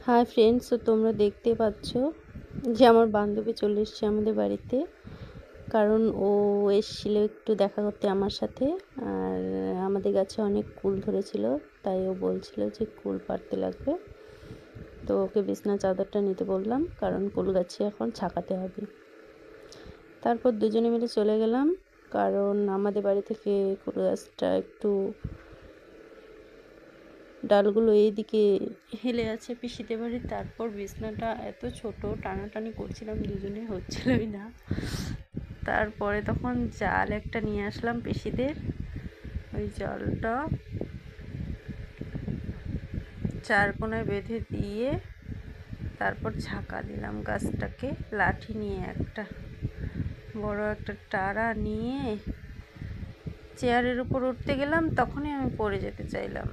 Hi friends, তো তোমরা দেখতে পাচ্ছ যে আমার বান্ধবী চলে এসছে আমাদের বাড়িতে। কারণ ও এসেছিল একটু দেখা করতে আমার সাথে। আর আমাদের গাছে অনেক কুল ধরেছিল, তাই ও বলছিল যে কুল পাড়তে লাগবে। তো ওকে বিছনা চাদরটা নিতে বললাম, কারণ কুল গাছে এখন ছাকাতে হবে। তারপর দুজনে মিলে চলে গেলাম, কারণ আমাদের বাড়ি থেকে কুল গাছটা একটু ডালগুলো এইদিকে হেলে আছে পিসিতে বাড়ি। তারপর বিছনাটা এত ছোট, টানাটানি করছিলাম দুজনে, হচ্ছিলই না। তারপরে তখন জাল একটা নিয়ে আসলাম পিসিদের। ওই জালটা চার কোনায় বেঁধে দিয়ে তারপর ঝাঁকা দিলাম গাছটাকে। লাঠি নিয়ে একটা বড় একটা টাড়া নিয়ে চেয়ারের উপর উঠতে গেলাম, তখনই আমি পড়ে যেতে চাইলাম।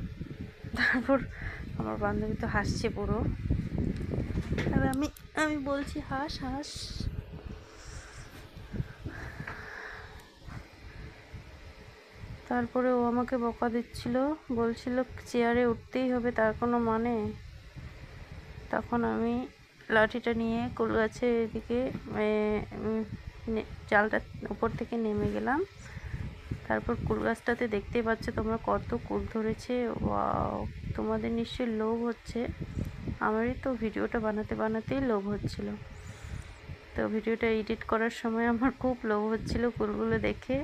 তারপর আমার বান্ধবী তো হাসছে পুরো। আর আমি বলছি হাস হাস। তারপরে ও আমাকে বকা দিচ্ছিল, বলছিল চেয়ারে উঠতেই হবে, তার কোনো মানে। তখন আমি লাঠিটা নিয়ে কুল গাছের এদিকে জালটা উপর থেকে নেমে গেলাম। তারপর কুল গাছটাতে দেখতেই পাচ্ছ তোমরা কত কুল ধরেছে। ওয়াও, তোমাদের নিশ্চয়ই লোভ হচ্ছে। আমারই তো ভিডিওটা বানাতেই লোভ হচ্ছিল। তো ভিডিওটা এডিট করার সময় আমার খুব লোভ হচ্ছিল কুলগুলো দেখে।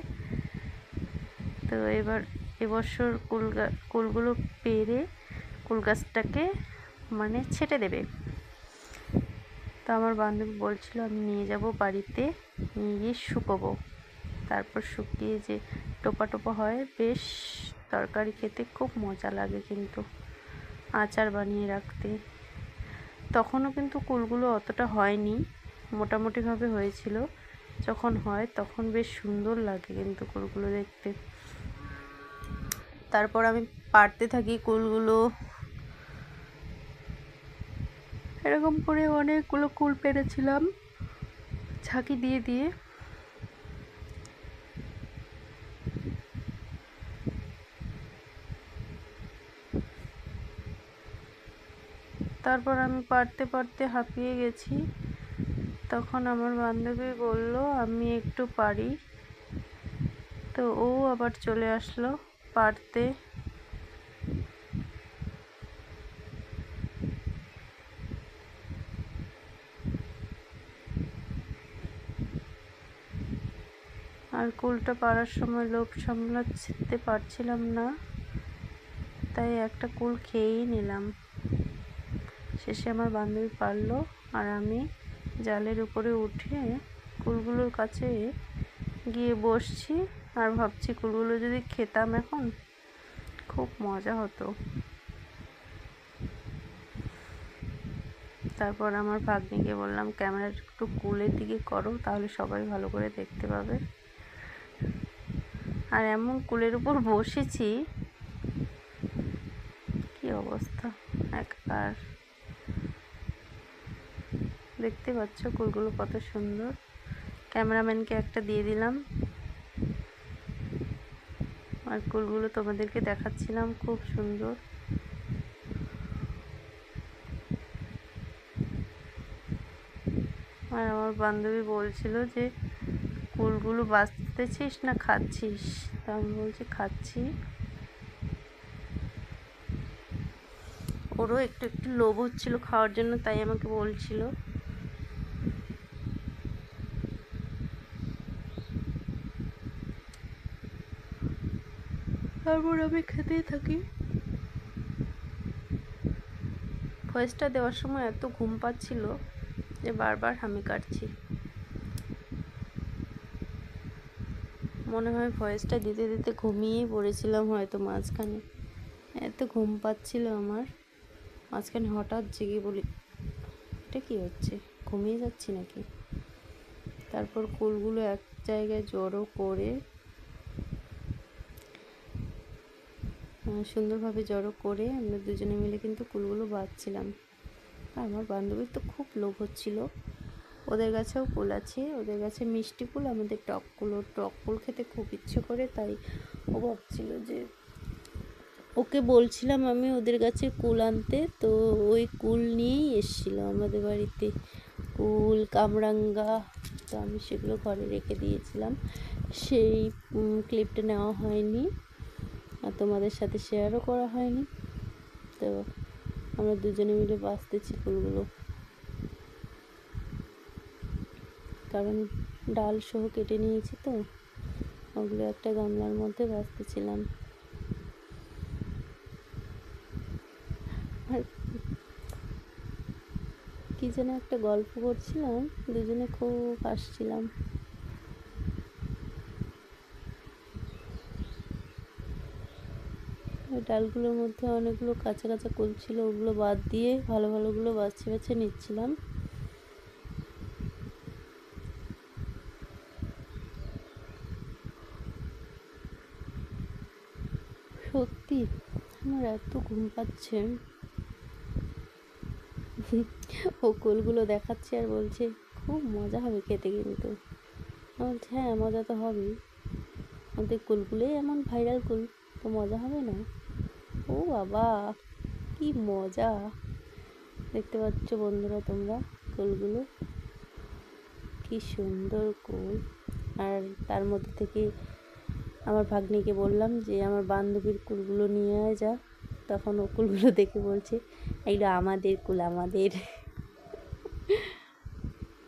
তো এবছর কুলগুলো পেরে কুল গাছটাকে মানে ছেটে দেবে। তো আমার বান্ধবী বলছিল আমি নিয়ে যাব বাড়িতে, নিয়ে গিয়ে শুকোবো। তারপর শুকিয়ে যে টোপা টোপা হয়, বেশ তরকারি খেতে খুব মজা লাগে, কিন্তু আচার বানিয়ে রাখতে। তখনও কিন্তু কুলগুলো অতটা হয়নি, মোটামুটিভাবে হয়েছিল। যখন হয় তখন বেশ সুন্দর লাগে কিন্তু কুলগুলো দেখতে। তারপর আমি পাড়তে থাকি কুলগুলো। এরকম করে অনেকগুলো কুল পেরেছিলাম ঝাঁকি দিয়ে দিয়ে। তারপর আমি পাড়তে পাড়তে হাঁপিয়ে গেছি। তখন আমার বান্ধবী বলল আমি একটু পারি। তো ও আবার চলে আসলো পাড়তে। আর কুলটা পাড়ার সময় লোভ সামলাতে পারছিলাম না, তাই একটা কুল খেয়েই নিলাম। শেষে আমার বান্ধবী পারলো, আর আমি জালের উপরে উঠে কুলগুলোর কাছে গিয়ে বসছি আর ভাবছি কুলগুলো যদি খেতাম এখন খুব মজা হতো। তারপর আমার ভাগ্নিকে বললাম ক্যামেরাটা একটু কুলের দিকে করো, তাহলে সবাই ভালো করে দেখতে পাবে। আর এমন কুলের উপর বসেছি, কি অবস্থা একবার। দেখতে পাচ্ছ কুলগুলো কত সুন্দর। ক্যামেরাম্যানকে একটা দিয়ে দিলাম, আর কুলগুলো তোমাদেরকে দেখাচ্ছিলাম, খুব সুন্দর। আর আমার বান্ধবী বলছিল যে কুলগুলো বাঁচতেছিস না খাচ্ছিস? তা আমি বলছি খাচ্ছি। ওরও একটু একটু লোভ হচ্ছিল খাওয়ার জন্য, তাই আমাকে বলছিল। তারপর আমি খেতেই থাকি। ভয়েসটা দেওয়ার সময় এত ঘুম পাচ্ছিল যে বারবার হামি কাটছি। মনে হয় ভয়েসটা দিতে দিতে ঘুমিয়েই পড়েছিলাম হয়তো মাঝখানে, এত ঘুম পাচ্ছিল আমার। মাঝখানে হঠাৎ জেগে বলি এটা কী হচ্ছে, ঘুমিয়ে যাচ্ছি নাকি। তারপর কুলগুলো এক জায়গায় জড়ো করে সুন্দরভাবে জড়ো করে আমরা দুজনে মিলে কিন্তু কুলগুলো বাঁধছিলাম। আমার বান্ধবীর তো খুব লোভ হচ্ছিল। ওদের গাছেও কুল আছে, ওদের গাছে মিষ্টি কুল, আমাদের টক কুল খেতে খুব ইচ্ছে করে, তাই ও ভাবছিল যে ওকে বলছিলাম আমি ওদের গাছে কুল আনতে, তো ওই কুল নিয়েই এসেছিলো আমাদের বাড়িতে, কুল কামরাঙ্গা। তো আমি সেগুলো ঘরে রেখে দিয়েছিলাম, সেই ক্লিপটা নেওয়া হয়নি আর তোমাদের সাথে শেয়ারও করা হয়নি। তো আমরা দুজনে মিলে বাছতেছি কুলগুলো, কারণ ডাল সহ কেটে নিয়েছি, তো ওগুলো একটা গামলার মধ্যে বাছতেছিলাম। আর কি যেন একটা গল্প করছিলাম, দুজনে খুব হাসছিলাম। ওই ডালগুলোর মধ্যে অনেকগুলো কাঁচা কাঁচা কুল ছিল, ওগুলো বাদ দিয়ে ভালো ভালোগুলো বাছে বাছে নিচ্ছিলাম। সত্যি আমার এত ঘুম পাচ্ছে। ও কুলগুলো দেখাচ্ছে আর বলছে খুব মজা হবে খেতে, কিন্তু বলছে হ্যাঁ মজা তো হবেই, ওদের কুলগুলোই এমন ভাইরাল কুল, তো মজা হবে না? ও বাবা কি মজা! দেখতে পাচ্ছ বন্ধুরা তোমরা কুলগুলো, কি সুন্দর কুল। আর তার মধ্যে থেকে আমার ভাগ্নিকে বললাম যে আমার বান্ধবীর কুলগুলো নিয়ে আয় যা, তখন ও কুলগুলো দেখে বলছে এগুলো আমাদের কুল, আমাদের।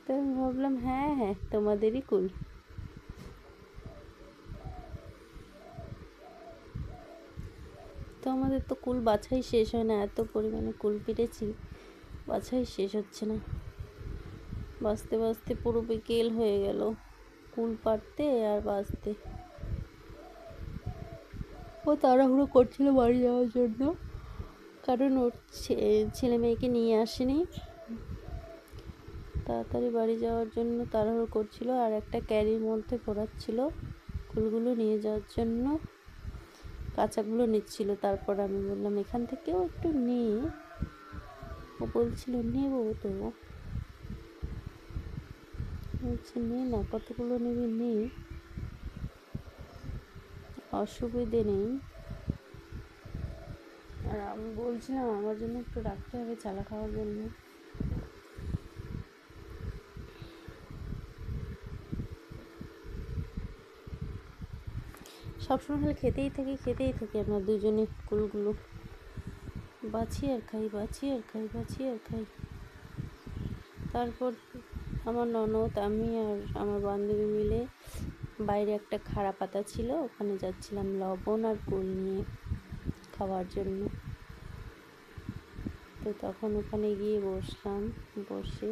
তো আমি ভাবলাম হ্যাঁ হ্যাঁ তোমাদেরই কুল। তো আমাদের তো কুল বাছাই শেষ হয় না, এত পরিমাণে কুল পেরেছি, বাছাই শেষ হচ্ছে না। বাছতে বাছতে পুরো বিকেল হয়ে গেল কুল পাড়তে আর বাছতে। ও তাড়াহুড়ো করছিল বাড়ি যাওয়ার জন্য, কারণ ওর ছেলে মেয়েকে নিয়ে আসেনি, তাড়াতাড়ি বাড়ি যাওয়ার জন্য তাড়াহুড়ো করছিল, আর একটা ক্যারির মধ্যে ভরাচ্ছিল কুলগুলো নিয়ে যাওয়ার জন্য, কাঁচাগুলো নিচ্ছিল। তারপর আমি বললাম এখান থেকেও একটু নে, ও বলছিল নেবো তো, বলছে নে না কতগুলো নিবি নে, অসুবিধে নেই। আর আমি বলছিলাম আমার জন্য একটু রাখতে হবে চালা খাওয়ার জন্য। সবসময় হলে খেতেই থাকি আমরা দুজনে কুলগুলো, বাছি আর খাই, বাছি আর খাই, বাছি আর খাই। তারপর আমার ননদ, আমি আর আমার বান্ধবী মিলে বাইরে একটা খাড়া পাতা ছিল, ওখানে যাচ্ছিলাম লবণ আর কুল নিয়ে খাওয়ার জন্য। তো তখন ওখানে গিয়ে বসলাম, বসে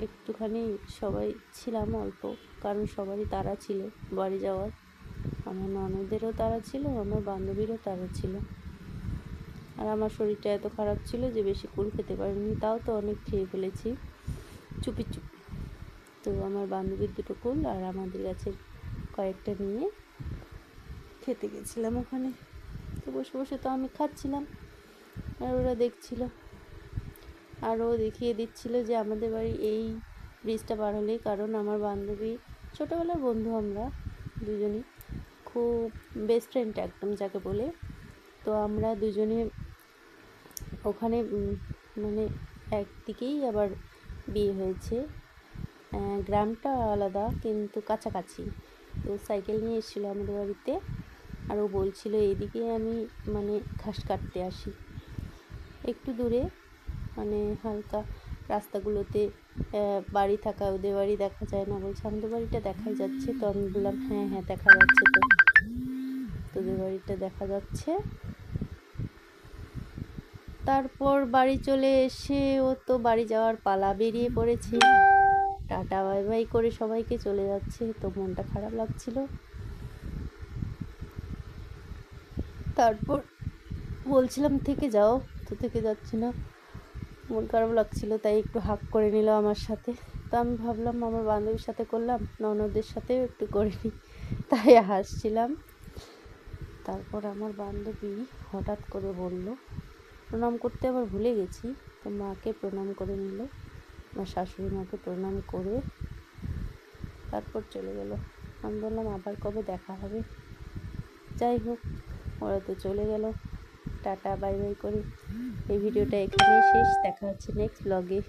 একটুখানি সবাই ছিলাম অল্প, কারণ সবারই তাড়া ছিল বাড়ি যাওয়ার, আমার ননদেরও তাড়া ছিল, আমার বান্ধবীরও তাড়া ছিল। আর আমার শরীরটা এত খারাপ ছিল যে বেশি কুল খেতে পারিনি, তাও তো অনেক খেয়ে ফেলেছি চুপি চুপি। তো আমার বান্ধবীর দুটো কুল আর আমাদের গাছের কয়েকটা নিয়ে খেতে গেছিলাম ওখানে। তো বসে বসে তো আমি খাচ্ছিলাম আর ওরা দেখছিল, আর ও দেখিয়ে দিচ্ছিল যে আমাদের বাড়ি এই ব্রিজটা পার হলেই, কারণ আমার বান্ধবী ছোটোবেলার বন্ধু, আমরা দুজনই খুব বেস্ট ফ্রেন্ড একদম যাকে বলে। তো আমরা দুজনে ওখানে মানে একদিকেই আবার বিয়ে হয়েছে, গ্রামটা আলাদা কিন্তু কাছাকাছি। তো সাইকেল নিয়ে এসেছিলো আমাদের বাড়িতে, আর ও বলছিল এদিকে আমি মানে ঘাস কাটতে আসি, একটু দূরে মানে হালকা রাস্তাগুলোতে বাড়ি থাকা, ওদের বাড়ি দেখা যায় না, বলছে আমাদের বাড়িটা দেখাই যাচ্ছে। তো আমি বললাম হ্যাঁ হ্যাঁ দেখা যাচ্ছে, তো তোদের বাড়িটা দেখা যাচ্ছে। তারপর বাড়ি চলে এসে ও তো বাড়ি যাওয়ার পালা, বেরিয়ে পড়েছে, টাটা বাই বাই করে সবাইকে চলে যাচ্ছে। তো মনটা খারাপ লাগছিল। তারপর বলছিলাম থেকে যাও, তো থেকে যাচ্ছি না, মন খারাপ লাগছিল, তাই একটু হাক করে নিল আমার সাথে। তো আমি ভাবলাম আমার বান্ধবীর সাথে করলাম, ননদের সাথেও একটু করে নিই, তাই হাসছিলাম। তারপর আমার বান্ধবী হঠাৎ করে বলল, প্রণাম করতে আবার ভুলে গেছি, তো মাকে প্রণাম করে নিল, আমার শাশুড়ি মাকে প্রণাম করে তারপর চলে গেল। আমি বললাম আবার কবে দেখা হবে। যাই হোক, ও ওরা তো চলে গেল। টাটা বাই বাই করে এই ভিডিওটা এখানেই শেষ। দেখা হচ্ছে নেক্সট ব্লগে।